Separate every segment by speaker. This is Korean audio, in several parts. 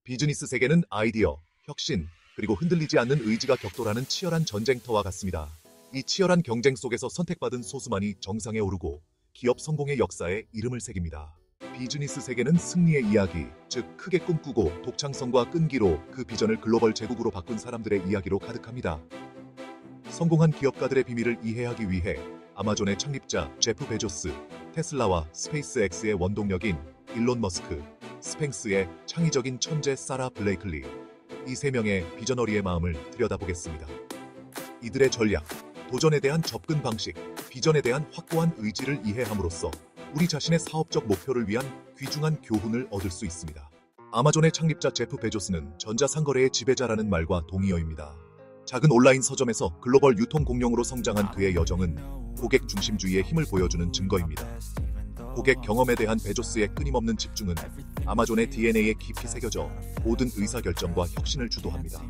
Speaker 1: 비즈니스 세계는 아이디어, 혁신, 그리고 흔들리지 않는 의지가 격돌하는 치열한 전쟁터와 같습니다. 이 치열한 경쟁 속에서 선택받은 소수만이 정상에 오르고 기업 성공의 역사에 이름을 새깁니다. 비즈니스 세계는 승리의 이야기, 즉 크게 꿈꾸고 독창성과 끈기로 그 비전을 글로벌 제국으로 바꾼 사람들의 이야기로 가득합니다. 성공한 기업가들의 비밀을 이해하기 위해 아마존의 창립자 제프 베조스, 테슬라와 스페이스X의 원동력인 일론 머스크, 스팽스의 창의적인 천재 사라 블레이클리, 이 세 명의 비저너리의 마음을 들여다보겠습니다. 이들의 전략, 도전에 대한 접근 방식, 비전에 대한 확고한 의지를 이해함으로써 우리 자신의 사업적 목표를 위한 귀중한 교훈을 얻을 수 있습니다. 아마존의 창립자 제프 베조스는 전자상거래의 지배자라는 말과 동의어입니다. 작은 온라인 서점에서 글로벌 유통 공룡으로 성장한 그의 여정은 고객 중심주의의 힘을 보여주는 증거입니다. 고객 경험에 대한 베조스의 끊임없는 집중은 아마존의 DNA에 깊이 새겨져 모든 의사결정과 혁신을 주도합니다.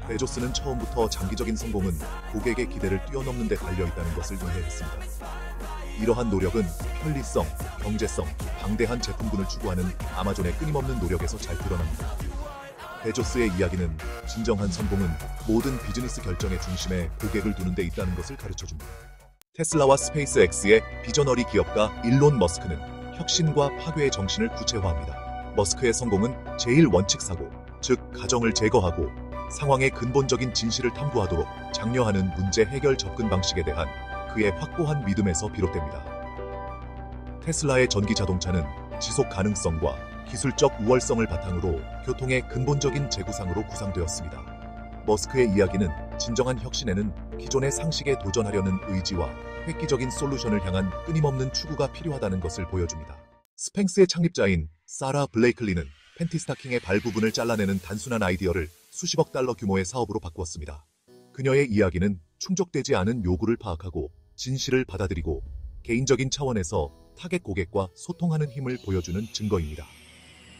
Speaker 1: 베조스는 처음부터 장기적인 성공은 고객의 기대를 뛰어넘는 데 달려있다는 것을 이해했습니다. 이러한 노력은 편리성, 경제성, 방대한 제품군을 추구하는 아마존의 끊임없는 노력에서 잘 드러납니다. 베조스의 이야기는 진정한 성공은 모든 비즈니스 결정의 중심에 고객을 두는 데 있다는 것을 가르쳐줍니다. 테슬라와 스페이스X의 비저너리 기업가 일론 머스크는 혁신과 파괴의 정신을 구체화합니다. 머스크의 성공은 제1원칙 사고, 즉 가정을 제거하고 상황의 근본적인 진실을 탐구하도록 장려하는 문제 해결 접근 방식에 대한 그의 확고한 믿음에서 비롯됩니다. 테슬라의 전기 자동차는 지속 가능성과 기술적 우월성을 바탕으로 교통의 근본적인 재구상으로 구상되었습니다. 머스크의 이야기는 진정한 혁신에는 기존의 상식에 도전하려는 의지와 획기적인 솔루션을 향한 끊임없는 추구가 필요하다는 것을 보여줍니다. 스팽스의 창립자인 사라 블레이클리는 팬티 스타킹의 발 부분을 잘라내는 단순한 아이디어를 수십억 달러 규모의 사업으로 바꾸었습니다. 그녀의 이야기는 충족되지 않은 요구를 파악하고 진실을 받아들이고 개인적인 차원에서 타겟 고객과 소통하는 힘을 보여주는 증거입니다.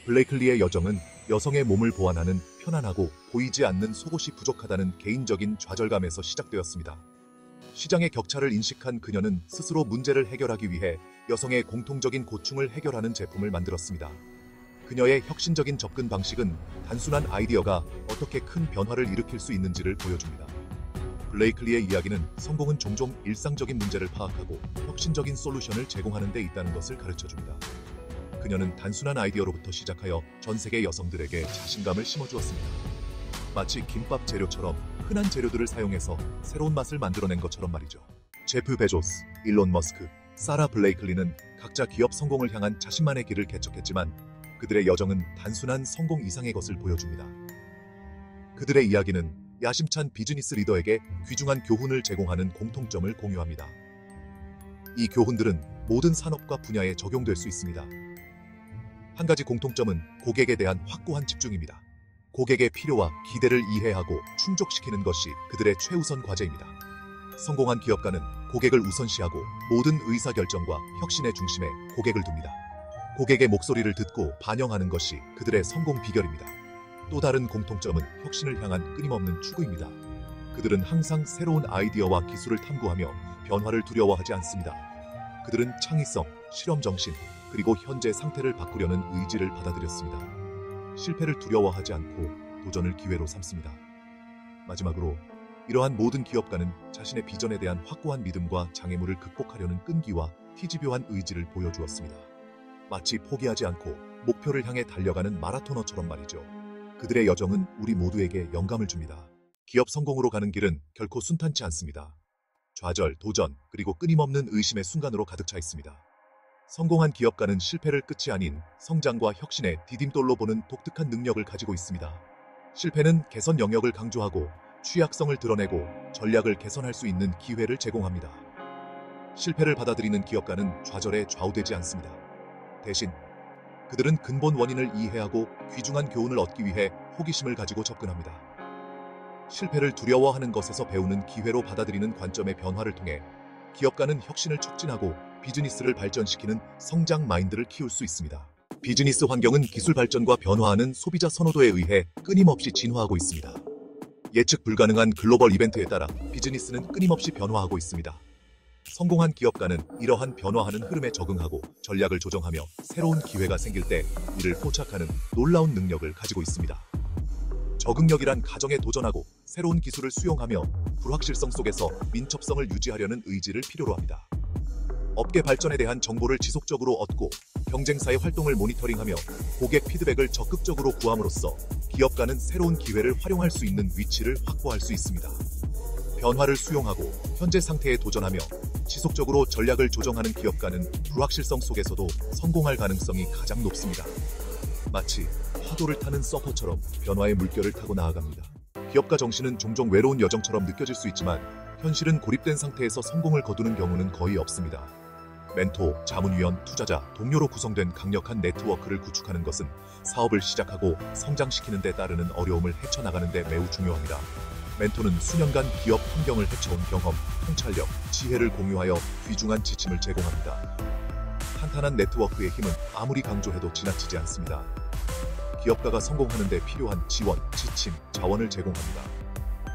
Speaker 1: 블레이클리의 여정은 여성의 몸을 보완하는 편안하고 보이지 않는 속옷이 부족하다는 개인적인 좌절감에서 시작되었습니다. 시장의 격차를 인식한 그녀는 스스로 문제를 해결하기 위해 여성의 공통적인 고충을 해결하는 제품을 만들었습니다. 그녀의 혁신적인 접근 방식은 단순한 아이디어가 어떻게 큰 변화를 일으킬 수 있는지를 보여줍니다. 블레이클리의 이야기는 성공은 종종 일상적인 문제를 파악하고 혁신적인 솔루션을 제공하는 데 있다는 것을 가르쳐줍니다. 그녀는 단순한 아이디어로부터 시작하여 전 세계 여성들에게 자신감을 심어주었습니다. 마치 김밥 재료처럼 흔한 재료들을 사용해서 새로운 맛을 만들어낸 것처럼 말이죠. 제프 베조스, 일론 머스크, 사라 블레이클리는 각자 기업 성공을 향한 자신만의 길을 개척했지만 그들의 여정은 단순한 성공 이상의 것을 보여줍니다. 그들의 이야기는 야심찬 비즈니스 리더에게 귀중한 교훈을 제공하는 공통점을 공유합니다. 이 교훈들은 모든 산업과 분야에 적용될 수 있습니다. 한 가지 공통점은 고객에 대한 확고한 집중입니다. 고객의 필요와 기대를 이해하고 충족시키는 것이 그들의 최우선 과제입니다. 성공한 기업가는 고객을 우선시하고 모든 의사결정과 혁신의 중심에 고객을 둡니다. 고객의 목소리를 듣고 반영하는 것이 그들의 성공 비결입니다. 또 다른 공통점은 혁신을 향한 끊임없는 추구입니다. 그들은 항상 새로운 아이디어와 기술을 탐구하며 변화를 두려워하지 않습니다. 그들은 창의성, 실험정신, 그리고 현재 상태를 바꾸려는 의지를 받아들였습니다. 실패를 두려워하지 않고 도전을 기회로 삼습니다. 마지막으로 이러한 모든 기업가는 자신의 비전에 대한 확고한 믿음과 장애물을 극복하려는 끈기와 희지교한 의지를 보여주었습니다. 마치 포기하지 않고 목표를 향해 달려가는 마라토너처럼 말이죠. 그들의 여정은 우리 모두에게 영감을 줍니다. 기업 성공으로 가는 길은 결코 순탄치 않습니다. 좌절, 도전, 그리고 끊임없는 의심의 순간으로 가득 차 있습니다. 성공한 기업가는 실패를 끝이 아닌 성장과 혁신의 디딤돌로 보는 독특한 능력을 가지고 있습니다. 실패는 개선 영역을 강조하고 취약성을 드러내고 전략을 개선할 수 있는 기회를 제공합니다. 실패를 받아들이는 기업가는 좌절에 좌우되지 않습니다. 대신 그들은 근본 원인을 이해하고 귀중한 교훈을 얻기 위해 호기심을 가지고 접근합니다. 실패를 두려워하는 것에서 배우는 기회로 받아들이는 관점의 변화를 통해 기업가는 혁신을 촉진하고 비즈니스를 발전시키는 성장 마인드를 키울 수 있습니다. 비즈니스 환경은 기술 발전과 변화하는 소비자 선호도에 의해 끊임없이 진화하고 있습니다. 예측 불가능한 글로벌 이벤트에 따라 비즈니스는 끊임없이 변화하고 있습니다. 성공한 기업가는 이러한 변화하는 흐름에 적응하고 전략을 조정하며 새로운 기회가 생길 때 이를 포착하는 놀라운 능력을 가지고 있습니다. 적응력이란 가정에 도전하고 새로운 기술을 수용하며 불확실성 속에서 민첩성을 유지하려는 의지를 필요로 합니다. 업계 발전에 대한 정보를 지속적으로 얻고 경쟁사의 활동을 모니터링하며 고객 피드백을 적극적으로 구함으로써 기업가는 새로운 기회를 활용할 수 있는 위치를 확보할 수 있습니다. 변화를 수용하고 현재 상태에 도전하며 지속적으로 전략을 조정하는 기업가는 불확실성 속에서도 성공할 가능성이 가장 높습니다. 마치 파도를 타는 서퍼처럼 변화의 물결을 타고 나아갑니다. 기업가 정신은 종종 외로운 여정처럼 느껴질 수 있지만 현실은 고립된 상태에서 성공을 거두는 경우는 거의 없습니다. 멘토, 자문위원, 투자자, 동료로 구성된 강력한 네트워크를 구축하는 것은 사업을 시작하고 성장시키는 데 따르는 어려움을 헤쳐나가는 데 매우 중요합니다. 멘토는 수년간 기업 환경을 헤쳐온 경험, 통찰력, 지혜를 공유하여 귀중한 지침을 제공합니다. 탄탄한 네트워크의 힘은 아무리 강조해도 지나치지 않습니다. 기업가가 성공하는 데 필요한 지원, 지침, 자원을 제공합니다.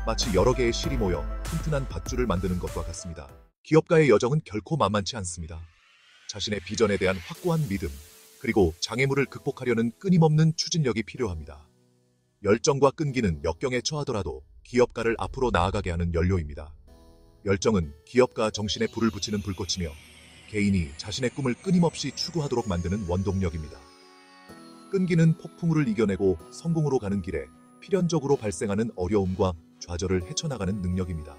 Speaker 1: 마치 여러 개의 실이 모여 튼튼한 밧줄을 만드는 것과 같습니다. 기업가의 여정은 결코 만만치 않습니다. 자신의 비전에 대한 확고한 믿음, 그리고 장애물을 극복하려는 끊임없는 추진력이 필요합니다. 열정과 끈기는 역경에 처하더라도 기업가를 앞으로 나아가게 하는 연료입니다. 열정은 기업가 정신에 불을 붙이는 불꽃이며 개인이 자신의 꿈을 끊임없이 추구하도록 만드는 원동력입니다. 끈기는 폭풍우를 이겨내고 성공으로 가는 길에 필연적으로 발생하는 어려움과 좌절을 헤쳐나가는 능력입니다.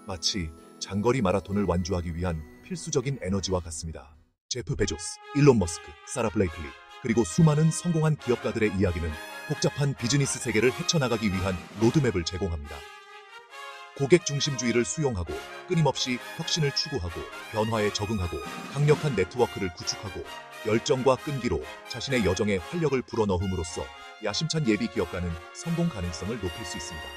Speaker 1: 마치 장거리 마라톤을 완주하기 위한 필수적인 에너지와 같습니다. 제프 베조스, 일론 머스크, 사라 블레이클리, 그리고 수많은 성공한 기업가들의 이야기는 복잡한 비즈니스 세계를 헤쳐나가기 위한 로드맵을 제공합니다. 고객 중심주의를 수용하고 끊임없이 혁신을 추구하고 변화에 적응하고 강력한 네트워크를 구축하고 열정과 끈기로 자신의 여정에 활력을 불어넣음으로써 야심찬 예비 기업가는 성공 가능성을 높일 수 있습니다.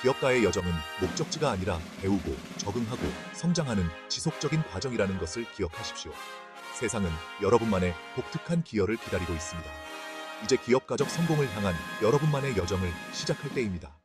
Speaker 1: 기업가의 여정은 목적지가 아니라 배우고 적응하고 성장하는 지속적인 과정이라는 것을 기억하십시오. 세상은 여러분만의 독특한 기여를 기다리고 있습니다. 이제 기업가적 성공을 향한 여러분만의 여정을 시작할 때입니다.